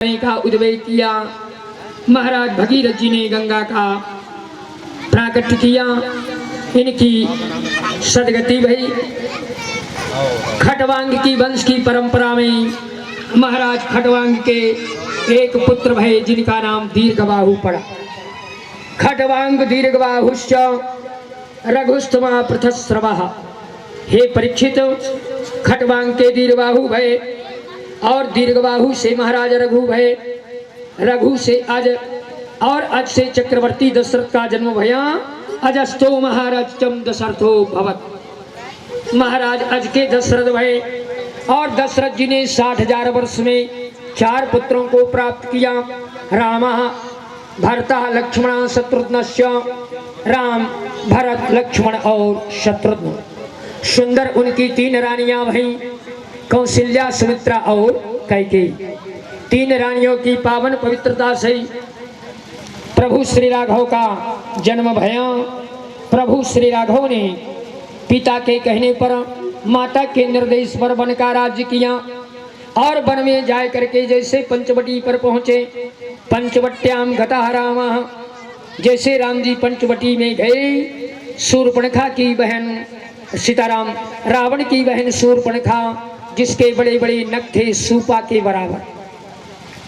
का उद्वेग किया। महाराज भगीरथ जी ने गंगा का प्राकट्य किया, इनकी सदगति भई। खटवांग की वंश की परंपरा में महाराज खटवांग के एक पुत्र भये जिनका नाम दीर्घबाहु पड़ा। खटवांग दीर्घबाहुश्च रघुस्तमा पृथस्रवः। हे परीक्षित, खटवांग के दीर्घबाहु भये और दीर्घबाहु से महाराज रघु भये। रघु से अज और अज से चक्रवर्ती दशरथ का जन्म भया। अजस्तो महाराज चम दशरथो भवत। महाराज अज के दशरथ भये और दशरथ जी ने 60,000 वर्ष में 4 पुत्रों को प्राप्त किया। राम भरता लक्ष्मण शत्रुघ्नश्च। राम भरत लक्ष्मण और शत्रुघ्न। सुंदर उनकी 3 रानियां भईं, कौशल्या सुमित्रा और कैकेयी। 3 रानियों की पावन पवित्रता से प्रभु श्री राघव का जन्म भया। प्रभु श्री राघव ने पिता के कहने पर, माता के निर्देश पर वन का राज्य किया और वन में जाए करके जैसे पंचवटी पर पहुंचे, पंचवट्याम गतः रामः। जैसे राम जी पंचवटी में गए, शूर्पणखा की बहन सीताराम, रावण की बहन शूर्पणखा, जिसके बड़े बड़े नख थे सूपा के बराबर।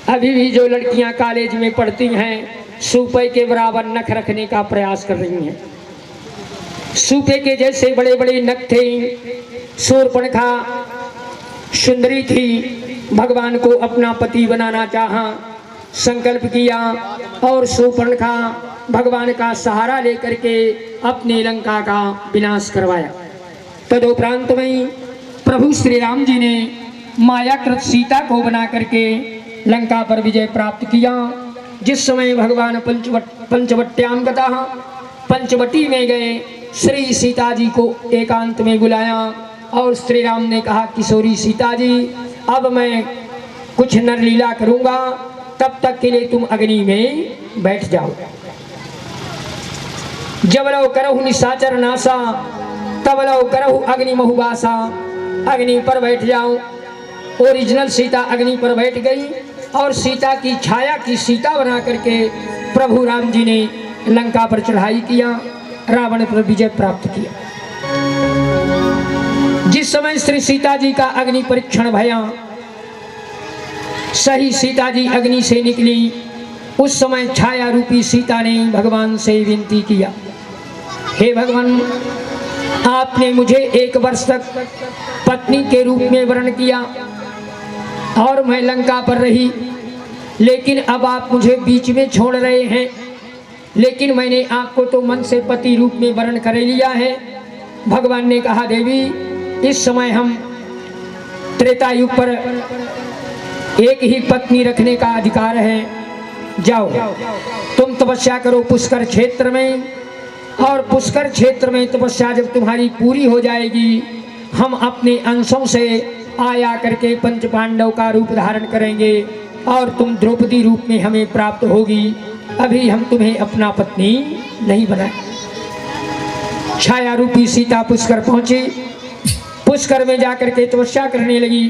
अभी भी जो लड़कियां कॉलेज में पढ़ती हैं, सूपे के बराबर नख रखने का प्रयास कर रही हैं। सूपे के जैसे बड़े बड़े नख थे। शूर्पणखा सुंदरी थी, भगवान को अपना पति बनाना चाहा, संकल्प किया और शूर्पणखा भगवान का सहारा लेकर के अपने लंका का विनाश करवाया। तदुपरांत में प्रभु श्री राम जी ने मायाकृत सीता को बना करके लंका पर विजय प्राप्त किया। जिस समय भगवान पंचवट्याम गतः, पंचवटी में गए, श्री सीता जी को एकांत में बुलाया और श्री राम ने कहा, किशोरी सीता जी, अब मैं कुछ नरलीला करूंगा, तब तक के लिए तुम अग्नि में बैठ जाओ। जब लो करहु निशाचर नासा, तब लो करहु अग्नि महुबासा। अग्नि पर बैठ जाओ। ओरिजिनल सीता अग्नि पर बैठ गई और सीता की छाया की सीता बना करके प्रभु राम जी ने लंका पर चढ़ाई किया, रावण पर विजय प्राप्त किया। जिस समय श्री सीता जी का अग्नि परीक्षण भया, सही सीता जी अग्नि से निकली, उस समय छाया रूपी सीता ने भगवान से विनती किया, हे भगवान, आपने मुझे 1 वर्ष तक पत्नी के रूप में वर्ण किया और मैं लंका पर रही, लेकिन अब आप मुझे बीच में छोड़ रहे हैं। लेकिन मैंने आपको तो मन से पति रूप में वर्ण कर लिया है। भगवान ने कहा, देवी, इस समय हम त्रेता युग पर एक ही पत्नी रखने का अधिकार है। जाओ तुम तपस्या करो पुष्कर क्षेत्र में, और पुष्कर क्षेत्र में तपस्या जब तुम्हारी पूरी हो जाएगी, हम अपने अंशों से आया करके 5 पांडव का रूप धारण करेंगे और तुम द्रौपदी रूप में हमें प्राप्त होगी। अभी हम तुम्हें अपना पत्नी नहीं बनाए। छाया रूपी सीता पुष्कर पहुंची। पुष्कर में जाकर के तपस्या करने लगी।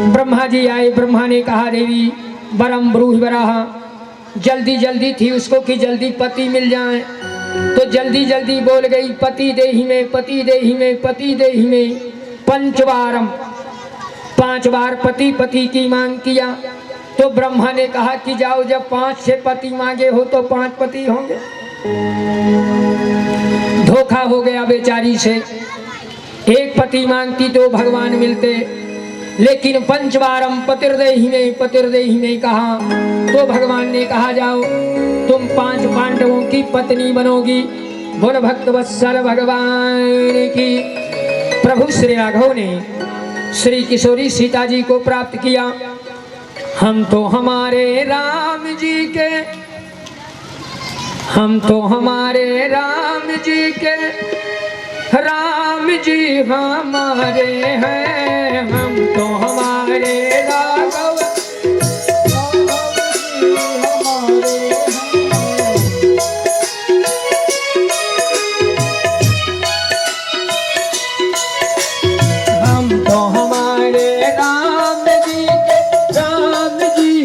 ब्रह्मा जी आए। ब्रह्मा ने कहा, देवी, वरम ब्रूहि वराह। जल्दी जल्दी थी उसको कि जल्दी पति मिल जाए, तो जल्दी जल्दी बोल गई, पति देहि में, पति देहि में, पति देहि में। 5 बार पति पति की मांग किया। तो ब्रह्मा ने कहा कि जाओ, जब 5-6 पति मांगे हो तो 5 पति होंगे। धोखा हो गया बेचारी से। 1 पति मांगती तो भगवान मिलते, लेकिन 5 बारम पतिर्देहि में, पतिर्देहि में कहा तो भगवान ने कहा, जाओ तुम 5 पांडवों की पत्नी बनोगी। बोल भक्त वत्सल भगवान की। प्रभु श्री राघव ने श्री किशोरी सीता जी को प्राप्त किया। हम तो हमारे राम जी के, हम तो हमारे राम जी के, राम जी हमारे हैं, हम तो हमारे राघव, हम तो हमारे राम जी के, राम जी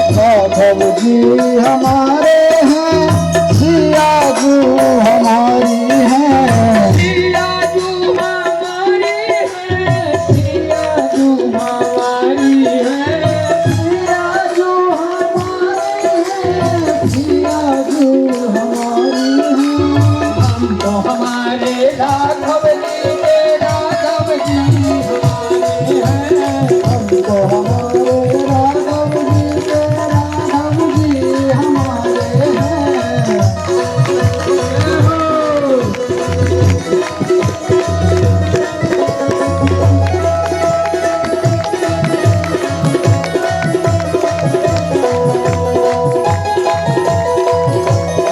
राघव जी हमारे हैं, सिया जू हमारी हैं, सिया जू हमारी है, सिया जू हमारी है, सिया जू हमारे हैं, सिया जू हमारी हैं। हम तो हमारे राघव जी के राघव जी हमारे हैं। हमको हमारे राघव जी के राघव जी हमारे हैं।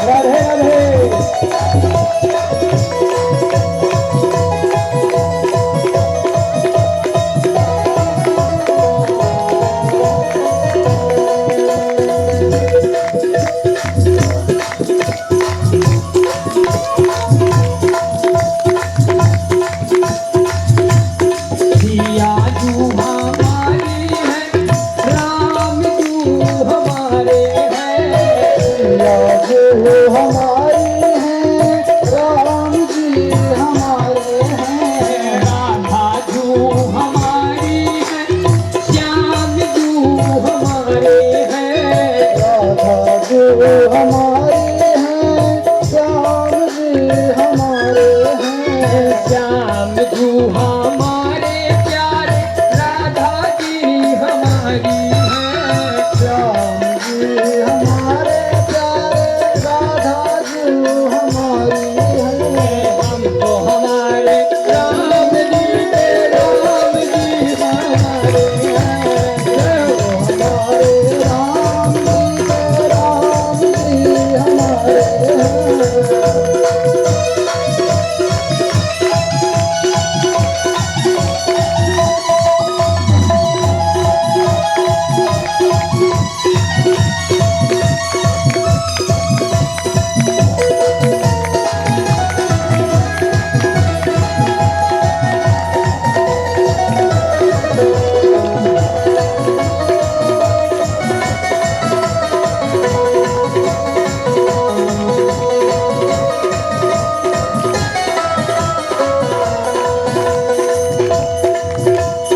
राधे राधे। सिया जू हमारी है, राम जू हमारे हैं। सिया जू हमारी हैं, राम जी हमारे हैं। राधा जू हमारी है, श्याम जू हमारे हैं। राधा जू हमारी हैं, श्याम जी हमारे हैं। श्याम जू हमारे प्यारे, राधा जी हमारी है। श्याम जी हमारे प्यारे, राधा जी हमारी हैं। हम तो हमारे राम जी के राम जी हमारे हैं। हमारे राम जी के राम जी हमारे हैं।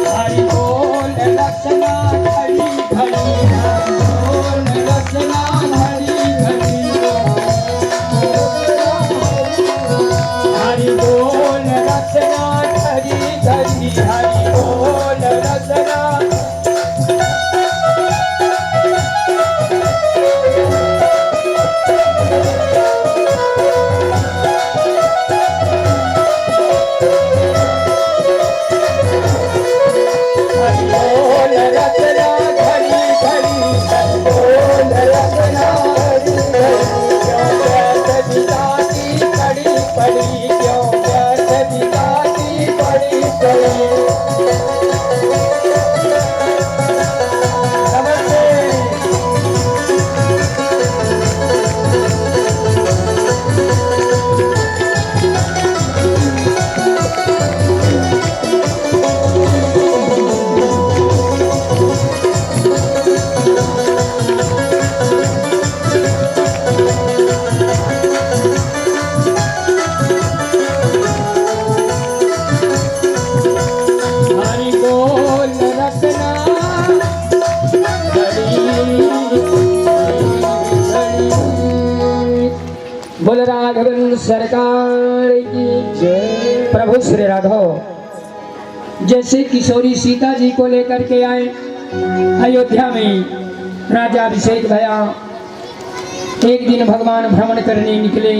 हरि बोल रचना हरि घड़ी, हरि बोल रचना हरि घड़ी। हरि बोल रचना हरि घड़ी, हरि बोल रचना। हरि बोल रचना घड़ी घड़ी, हरि बोल रचना हरि घड़ी। क्यों व्यर्थ बिताती पड़ी पड़ी, क्यों व्यर्थ बिताती पड़ी पड़ी। नमस्ते। हरि बोल रचना बोल राघवन सरकार की जय। प्रभु श्री राघव जैसे किशोरी सीता जी को लेकर के आए अयोध्या में, राजाभिषेक भया। एक दिन भगवान भ्रमण करने निकले,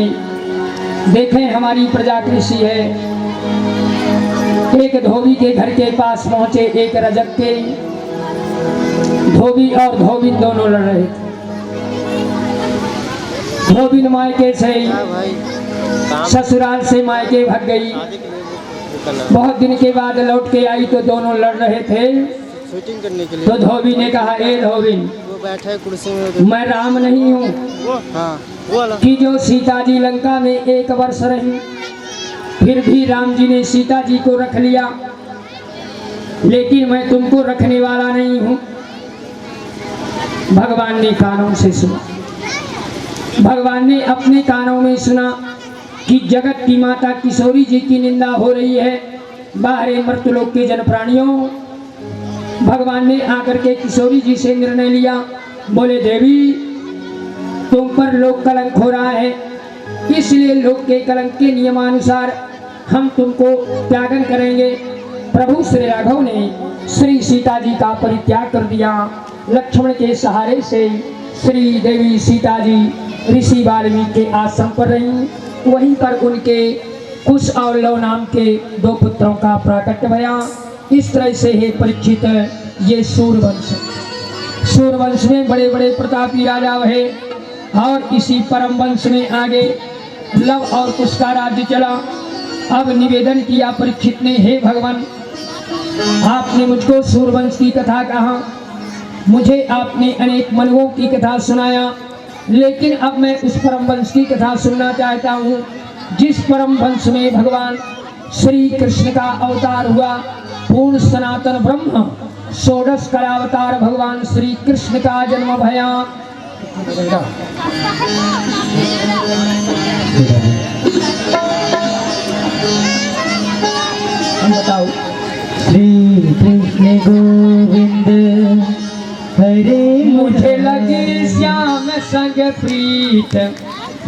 देखें हमारी प्रजा कृषि है। एक धोबी के घर के पास पहुंचे, एक रजक के। धोबी और धोबिन दोनों लड़ रहे थे। धोबिन मायके से ससुराल से मायके भाग गई। बहुत दिन के बाद लौट के आई तो दोनों लड़ रहे थे। शूटिंग करने के लिए तो धोबी ने कहा, ए धोबिन, वो बैठा है कुर्सी में। मैं राम नहीं हूँ हाँ वो वाला। कि जो सीता जी लंका में 1 वर्ष रही, फिर भी राम जी ने सीता जी को रख लिया, लेकिन मैं तुमको रखने वाला नहीं हूँ। भगवान ने कानों से सुना, भगवान ने अपने कानों में सुना कि जगत की माता किशोरी जी की निंदा हो रही है बाहरे मर्तलोक के जन प्राणियों। भगवान ने आकर के किशोरी जी से निर्णय लिया, बोले देवी तुम पर लोक कलंक हो रहा है, इसलिए लोक के कलंक के नियमानुसार हम तुमको त्यागन करेंगे। प्रभु श्री राघव ने श्री सीता जी का परित्याग कर दिया। लक्ष्मण के सहारे से श्री देवी सीता जी ऋषि वाल्मीकि के आश्रम पर रहीं। वहीं पर उनके कुश और लव नाम के 2 पुत्रों का प्राकट्य भया। इस तरह से हे परीक्षित ये सूर्यवंश, सूर्यवंश में बड़े बड़े प्रतापी राजा रहे और इसी परम वंश में आगे लव और कुश का राज्य चला। अब निवेदन किया परीक्षित ने, हे भगवान आपने मुझको सूर्यवंश की कथा कहा, मुझे आपने अनेक मनवों की कथा सुनाया, लेकिन अब मैं उस परम वंश की कथा सुनना चाहता हूँ जिस परम वंश में भगवान श्री कृष्ण का अवतार हुआ। पूर्ण सनातन ब्रह्म षोडश कलावतार भगवान श्री कृष्ण का जन्म भया। बताओ। श्री कृष्ण गोविंद हरे मुझे लगे श्याम संग प्रीत।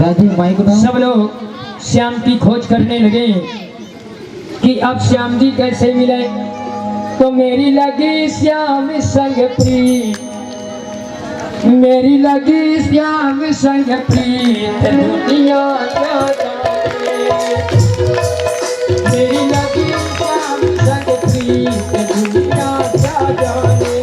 राधे माइक उठाओ। सब लोग श्याम की खोज करने लगे कि अब श्याम जी कैसे मिले। तो मेरी लगी श्याम संग प्रीत, मेरी लगी श्याम संग प्रीत, दुनिया क्या जाने। मेरी लगी श्याम संग प्रीत, दुनिया क्या जाने।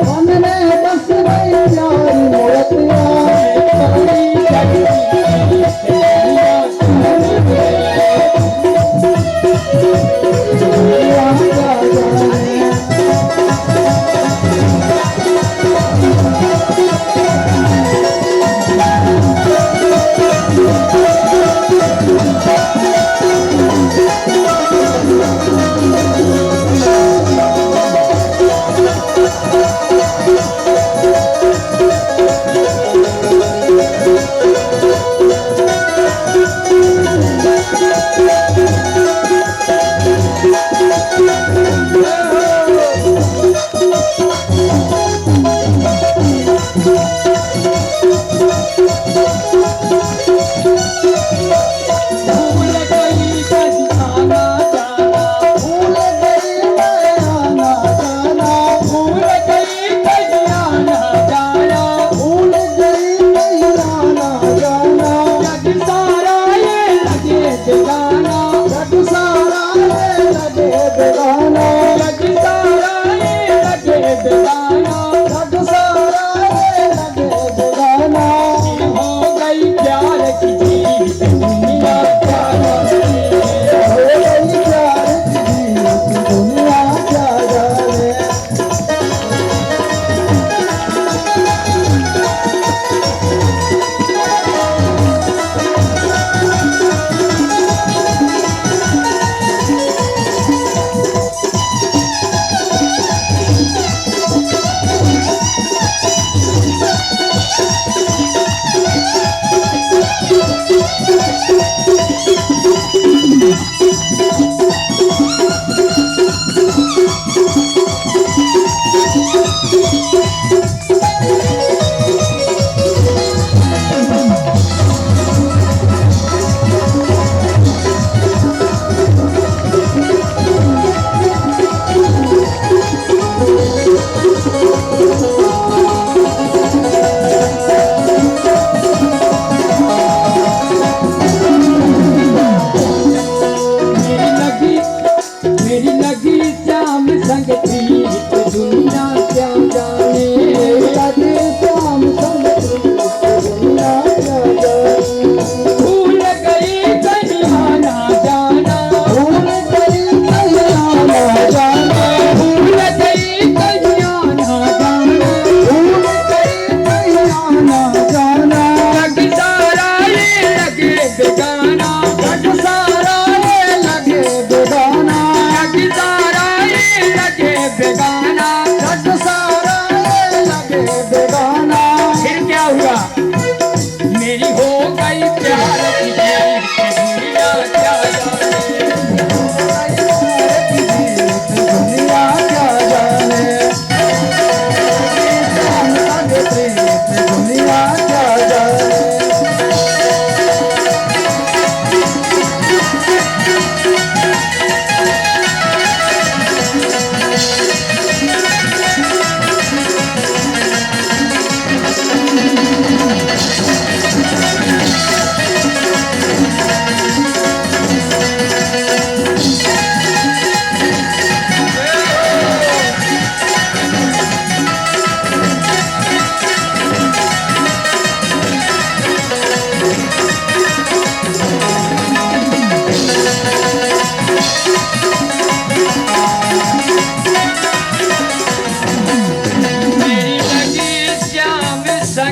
मन में बस गई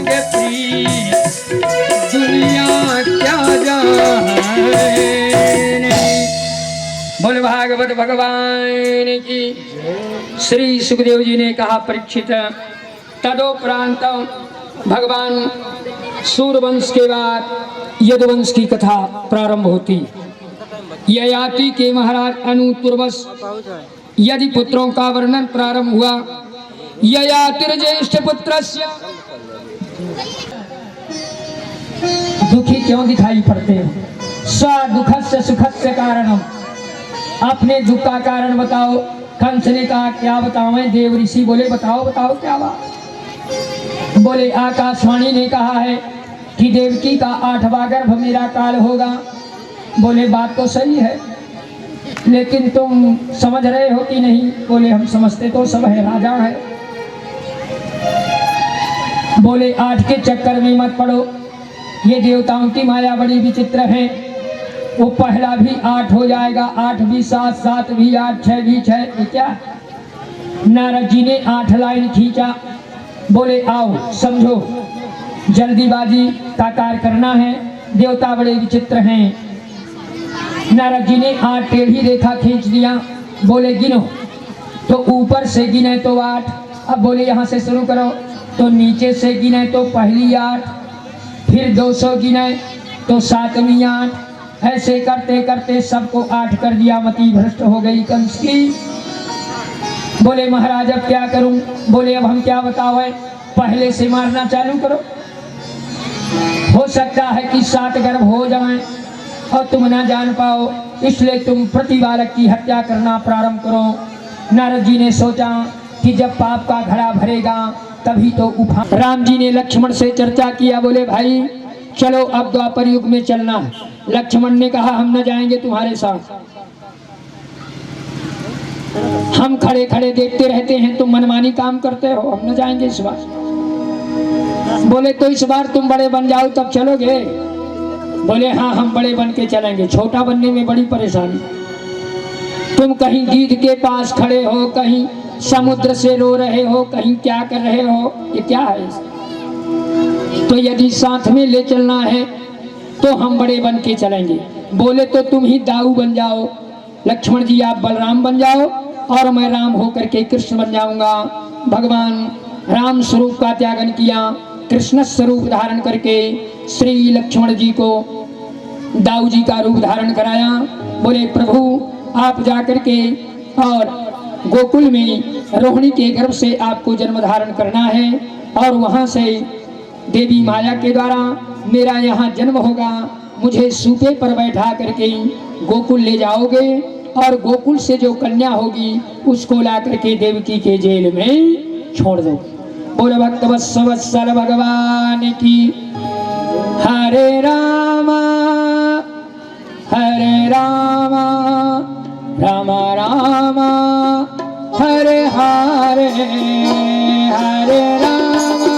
मांगे प्रीत दुनिया क्या जाने। बोल भागवत भगवान की। श्री सुखदेव जी ने कहा परीक्षित तदोपरांत भगवान सूर्यवंश के बाद यदुवंश की कथा प्रारंभ होती। ययाति के महाराज अनुतुर्वश यदि पुत्रों का वर्णन प्रारंभ हुआ। ययातिर्ज्येष्ठ पुत्रस्य दुखी क्यों दिखाई पड़ते हो? स्वदुखस्य सुखस्य कारणम, अपने दुख का कारण बताओ। कंस ने कहा क्या बतावें? देव ऋषि बोले बताओ बताओ क्या बात। बोले आकाशवाणी ने कहा है कि देवकी का 8वां गर्भ मेरा काल होगा। बोले बात तो सही है, लेकिन तुम समझ रहे हो कि नहीं? बोले हम समझते तो सब है, राजा है। बोले 8 के चक्कर में मत पड़ो, ये देवताओं की माया बड़ी विचित्र है। वो पहला भी 8 हो जाएगा, 8 भी 7, 7 भी 8, 6 भी 6। ये क्या? नारद जी ने 8 लाइन खींचा। बोले आओ समझो, जल्दीबाजी का कार्य करना है, देवता बड़े विचित्र हैं। नारद जी ने 8 टेढ़ी रेखा खींच दिया। बोले गिनो, तो ऊपर से गिने तो 8। अब बोले यहाँ से शुरू करो, तो नीचे से गिने तो पहली 8, फिर 200 गिने तो 7वीं 8। ऐसे करते करते सबको 8 कर दिया। मति भ्रष्ट हो गई कंस की। बोले महाराज अब क्या करूं? बोले अब हम क्या बताओ, पहले से मारना चालू करो। हो सकता है कि 7 गर्भ हो जाएं और तुम ना जान पाओ, इसलिए तुम प्रति बालक की हत्या करना प्रारंभ करो। नारद जी ने सोचा कि जब पाप का घड़ा भरेगा तभी तो उफान। राम जी ने लक्ष्मण से चर्चा किया। बोले भाई चलो अब द्वापर युग में चलना है। लक्ष्मण ने कहा हम न जाएंगे तुम्हारे साथ, हम खड़े खड़े देखते रहते हैं, तुम मनमानी काम करते हो, हम न जाएंगे इस बार। बोले तो इस बार तुम बड़े बन जाओ तब चलोगे? बोले हाँ हम बड़े बन के चलेंगे, छोटा बनने में बड़ी परेशानी। तुम कहीं गीध के पास खड़े हो, कहीं समुद्र से रो रहे हो, कहीं क्या कर रहे हो, ये क्या है? तो यदि साथ में ले चलना है तो हम बड़े बन के चलेंगे। बोले तो तुम ही दाऊ बन जाओ, लक्ष्मण जी आप बलराम बन जाओ और मैं राम होकर के कृष्ण बन जाऊंगा। भगवान राम स्वरूप का त्यागन किया, कृष्ण स्वरूप धारण करके श्री लक्ष्मण जी को दाऊ जी का रूप धारण कराया। बोले प्रभु आप जाकर के और गोकुल में रोहिणी के गर्भ से आपको जन्म धारण करना है और वहां से देवी माया के द्वारा मेरा यहाँ जन्म होगा। मुझे सूपे पर बैठा करके गोकुल ले जाओगे और गोकुल से जो कन्या होगी उसको ला करके देवकी के जेल में छोड़ दो। बोले भक्त वत्सल भगवान की। हरे रामा राम रामा हरे हरे, हरे रामा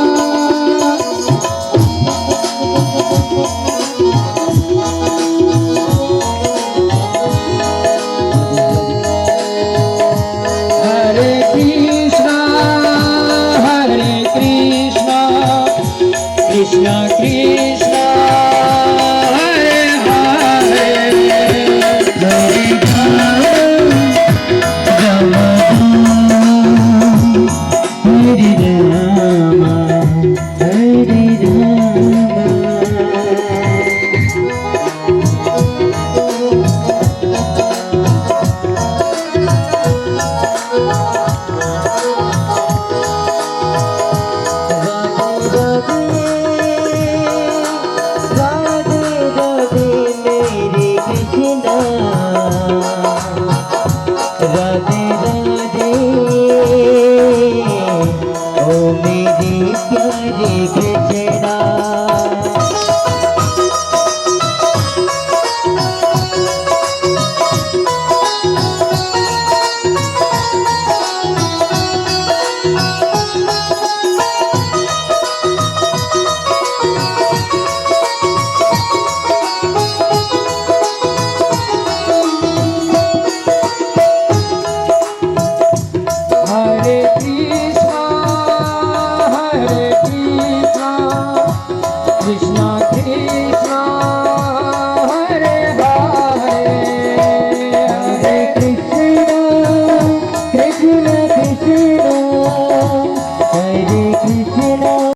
हरे कृष्णा कृष्णा कृष्णा